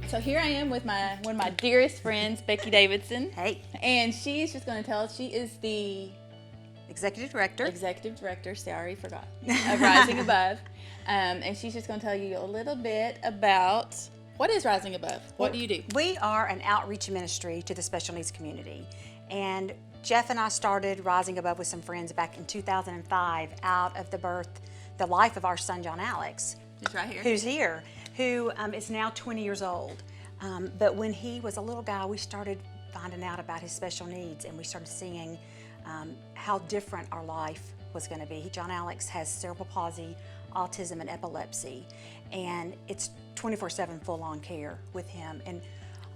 So here I am with one of my dearest friends, Becky Davidson. Hey. And she's just going to tell us, she is the Executive Director, sorry, forgot, of Rising Above. And she's just going to tell you a little bit about what is Rising Above. What do you do? We are an outreach ministry to the special needs community. And Jeff and I started Rising Above with some friends back in 2005 out of the life of our son, John Alex. He's right here. Who's here, who is now 20 years old. But when he was a little guy, we started finding out about his special needs, and we started seeing how different our life was going to be. John Alex has cerebral palsy, autism, and epilepsy, and it's 24/7 full-on care with him. And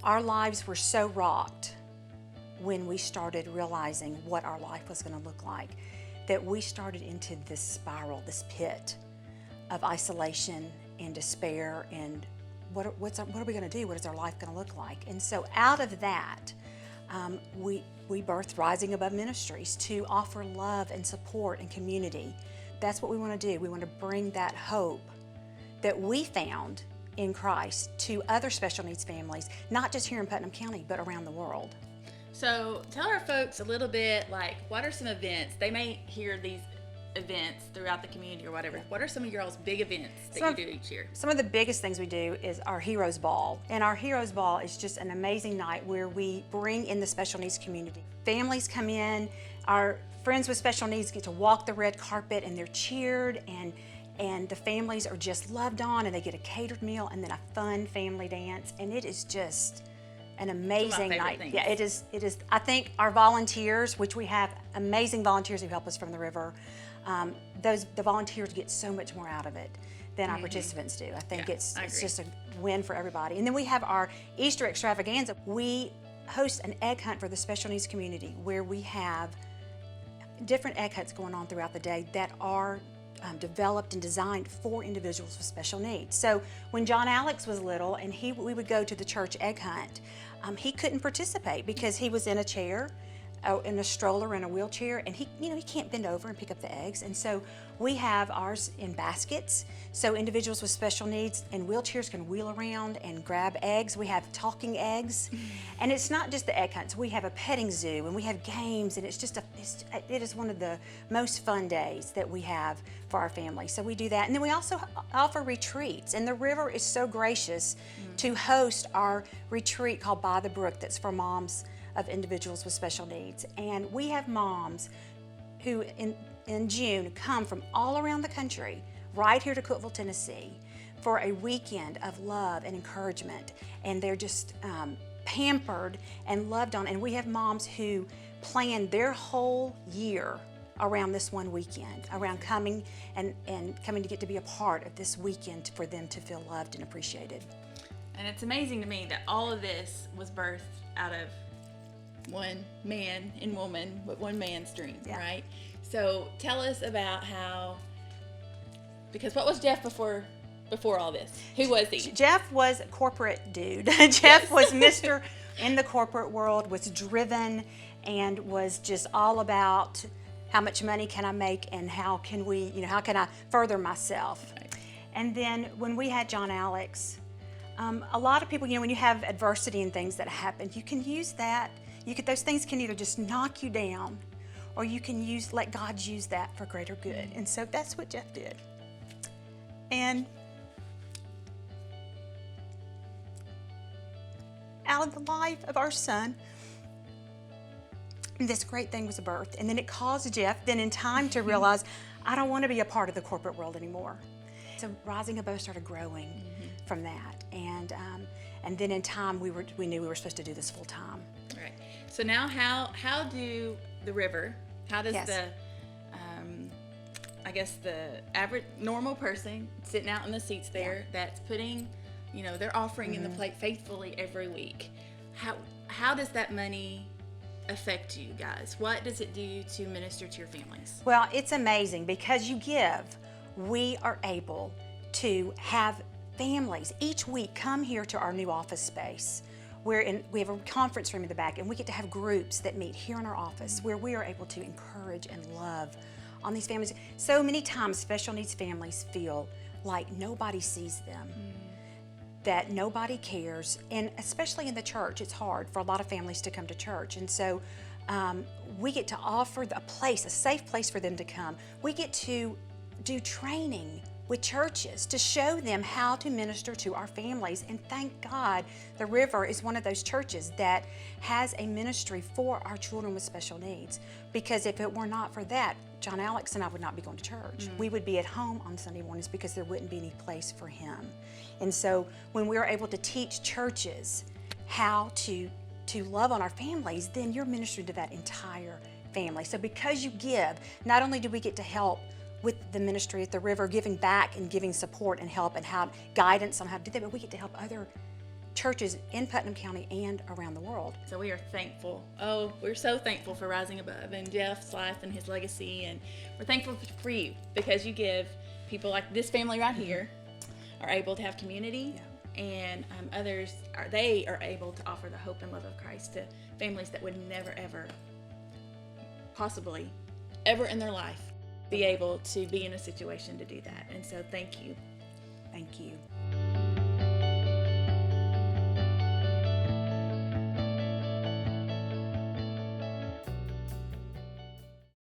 our lives were so rocked when we started realizing what our life was going to look like, that we started into this spiral, this pit of isolation and despair, and what are we going to do? What is our life going to look like? And so out of that, we birthed Rising Above Ministries to offer love and support and community. That's what we want to do. We want to bring that hope that we found in Christ to other special needs families, not just here in Putnam County, but around the world. So tell our folks a little bit, like, what are some events? They may hear these events throughout the community or whatever. What are some of your all's big events that you do each year? Some of the biggest things we do is our Heroes Ball. And our Heroes Ball is just an amazing night where we bring in the special needs community. Families come in, our friends with special needs get to walk the red carpet, and they're cheered, and the families are just loved on, and they get a catered meal and then a fun family dance, and it is just an amazing night. Things. Yeah, it is. I think our volunteers, which we have amazing volunteers who help us from the river, the volunteers get so much more out of it than our participants do. I think it's just a win for everybody. And then we have our Easter extravaganza. We host an egg hunt for the special needs community, where we have different egg hunts going on throughout the day that are developed and designed for individuals with special needs. So when John Alex was little and we would go to the church egg hunt, he couldn't participate because he was in a chair, in a stroller, in a wheelchair, and he can't bend over and pick up the eggs. And so we have ours in baskets, so individuals with special needs and wheelchairs can wheel around and grab eggs. We have talking eggs, and it's not just the egg hunts. We have a petting zoo, and we have games, and it is one of the most fun days that we have for our family. So we do that, and then we also offer retreats. And the river is so gracious to host our retreat called By the Brook, that's for moms of individuals with special needs. And we have moms who in June come from all around the country, right here to Cookeville, Tennessee, for a weekend of love and encouragement. And they're just pampered and loved on. And we have moms who plan their whole year around this one weekend, around coming and coming to get to be a part of this weekend for them to feel loved and appreciated. And it's amazing to me that all of this was birthed out of one man and woman, but one man's dream, right? So tell us about how, because what was Jeff before all this? Who was he? Jeff was a corporate dude. Jeff was Mr. in the corporate world, was driven, and was just all about how much money can I make and how can I further myself. Right. And then when we had John Alex, a lot of people, when you have adversity and things that happen, you can use that. Those things can either just knock you down, or you can let God use that for greater good. And so that's what Jeff did. And out of the life of our son, this great thing was birthed. And then it caused Jeff, then in time, to realize, I don't want to be a part of the corporate world anymore. So Rising Above started growing from that. And then in time, we knew we were supposed to do this full time. Right. So now how do the river, how does the average normal person sitting out in the seats there that's putting, they're offering in the plate faithfully every week, how does that money affect you guys? What does it do to minister to your families? Well, it's amazing because you give. We are able to have families each week come here to our new office space. We have a conference room in the back, and we get to have groups that meet here in our office where we are able to encourage and love on these families. So many times special needs families feel like nobody sees them. that nobody cares, and especially in the church, it's hard for a lot of families to come to church. And so we get to offer a safe place for them to come. We get to do training with churches to show them how to minister to our families. And thank God the River is one of those churches that has a ministry for our children with special needs. Because if it were not for that, John Alex and I would not be going to church. We would be at home on Sunday mornings because there wouldn't be any place for him. And so when we are able to teach churches how to love on our families, then you're ministering to that entire family. So because you give, not only do we get to help with the ministry at the River, giving back and giving support and help and guidance on how to do that, but we get to help other churches in Putnam County and around the world. So we are thankful. Oh, we're so thankful for Rising Above and Jeff's life and his legacy, and we're thankful for you because you give people like this family right here are able to have community, and others are able to offer the hope and love of Christ to families that would never ever possibly ever in their life be able to be in a situation to do that. And so thank you. Thank you.